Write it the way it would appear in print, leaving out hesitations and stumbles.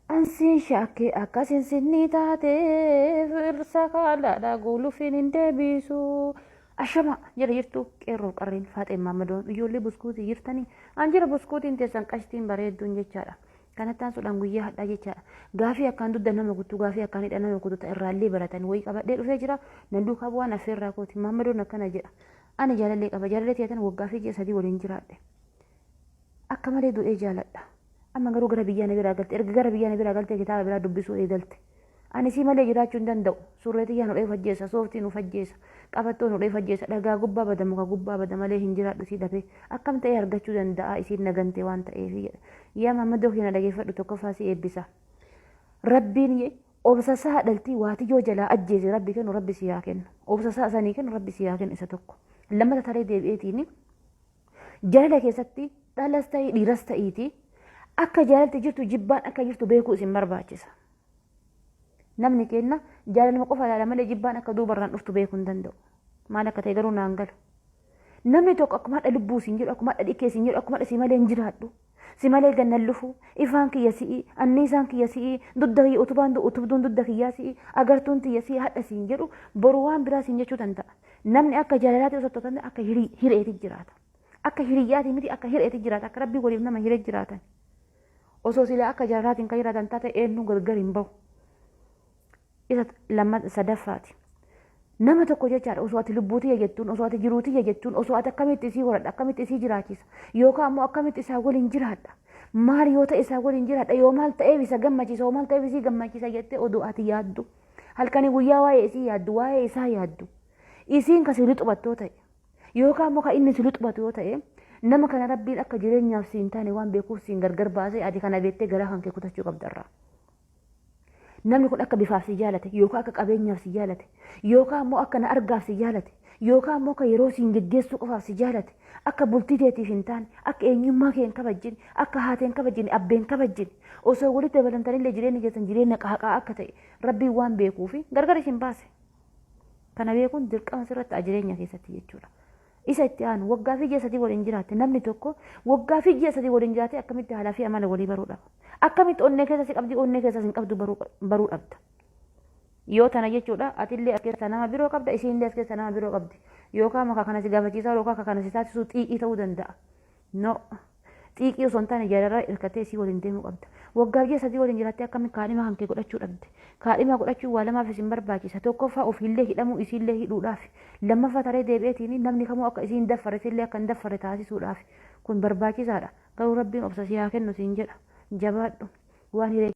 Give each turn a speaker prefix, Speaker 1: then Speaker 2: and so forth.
Speaker 1: Ansiin shakkii akkasiin sinni taatee firsa kaalaadhaa guulufiin hin deebisu. Ashama jira jirtu qeerroo qarreen Faaxeen Maammadoon ijoollee buskuutii jirtanii an jira buskuutiin teessan qashtiin bareedduun jechaadha. Kanattaan sudhaan guyyaa hadhaa jechaadha. Gaafii akkaan dudda nama guutuu gaafii akkaan hidha nama guutuu irraallee baratanii wayii qabadhee dhufee jira nan duukaa bu'aan affeerraa kooti Maammadoon akkana jedha. Ani jaalallee qaba jaalallee teetan waggaa fi ji'a sadii waliin jiraadhe. Akka malee du'ee jaaladha. Amma garuu gara biyyaa na biraa galte erga gara biyyaa na biraa galte kitaaba biraa dubbisuu eegalte. Ani si malee jiraachuu hin danda'u. Surreetiyyaa nu dhee fajjeessa, sooftii nu fajjeessa, qabattoo nu dhee fajjeessa, dhagaa gubbaa bada muka gubbaa bada malee hin jiraadhu si dhabee akkam ta'ee argachuu danda'a isiin nagante waan ta'eef jedha. Yaa Maammadoo keenya dhageeffadhu tokkoffaa si eebbisa. Rabbiin obsasaa hadhaltii waatiyyoo jalaa ajjeese rabbi kennu rabbi si haa kennu. Obsasaa sanii kennu rabbi si haa kennu isa tokko. Lammata taree deebi'eetiin jaalala keessatti dhalas ta'ii dhiiras ta'iitii akka jaalalti jirtu jibbaan akka jirtu beekuu isin barbaachisa. Namni kenna jaalalma qofa ilaala malee jibbaan akka duubarraan dhuftu beekuu hin danda'u. Maal akka ta'e garuu naan galu. Namni tokko akkuma hadha lubbuu siin jedhu akkuma hadha dhikkee siin jedhu akkuma hadha si malee hin jiraadhu. Si malee gannan lufu ifaan kiyya si'i anniisaan kiyya si'i dudda kiyya utubduun dudda kiyyaa si'i agartuun tiyya si'i hadha siin jedhu boru waan biraa siin jechuu danda'a. Namni akka jaalalaatti osoo ta'an akka hireetti jiraata. Akka hiriyyaati miti akka hireetti jiraata akka rabbii waliif nama hiree jiraatan. Osoo silaa akka jaalalaatiin kan jiraatan taate eenyu gargar hin bahu. Isa lammaffaa sadaffaati. Nama tokko jechaadha osoo ati lubbuutii jettuun osoo ati jiruutii jettuun osoo ati akkamitti isii horadha akkamitti isii jiraachisa yookaan ammoo akkamitti isaa waliin jiraadha maal yoo ta'e isaa waliin jiraadha yoo maal ta'eef isa gammachiisa yoo maal ta'eef isii gammachiisa jettee oduu ati yaaddu halkanii guyyaa waa'ee isii yaaddu waa'ee isaa yaaddu isiin kan si lixubattoo ta'e yookaan ammoo kan inni si lixubatu yoo ta'e nama kana rabbiin akka jireenyaaf siin taane waan beekuuf siin gargar baasee ati kana beektee garaa kan kee kutachuu qabdarraa. Namni kun akka bifaaf si jaalate yookaan akka qabeenyaaf si jaalate yookaan ammoo akka na argaaf si jaalate yookaan ammoo akka yeroo siin geggeessuu qofaaf si jaalate akka bultii teetiif hin taane akka eenyummaa kee hin kabajjine akka haateen kabajjine abbeen kabajjine osoo walitti dabalamtanillee jireenya keessan jireenya qaaqaa akka ta'e rabbiin waan beekuufi gargar isin baase. Kana beekuun dirqama sirratti jireenya keessatti jechuudha. Isa itti aanu waggaa fi ji'a sadii waliin jiraatte namni tokko waggaa fi ji'a sadii waliin jiraate akkamitti haalaa fi amala walii baruu dhaba. Akkamitti onnee keessa si qabdi onnee keessa hin qabdu baruu dhabda. Yoo tana jechuudha atillee as keessa nama biroo qabda isiinillee as keessa nama biroo qabdi. Yookaan maka kana si gaafachiisaa yookaan kana si taasisu xiiqii ta'uu danda'a. No xiiqii osoo hin taane jaalarraa hirkattee isii waliin deemuu qabda. Waggaa ji'a sadii waliin jiraattee akkamitti kaadhima kan kee godhachuu dhabde. Kaadhima godhachuu waa lamaaf isin barbaachisa. Tokkoffaa ofiillee hidhamuu isiillee hidhuudhaaf. Lammaffaa taree deebi'eetiin namni kamuu akka isiin daffare isillee akka hin daffarre taasisuudhaaf kun barbaachisaadha. Garuu rabbiin obsa si haa kennu siin jedha. Jabaadhu waan hiree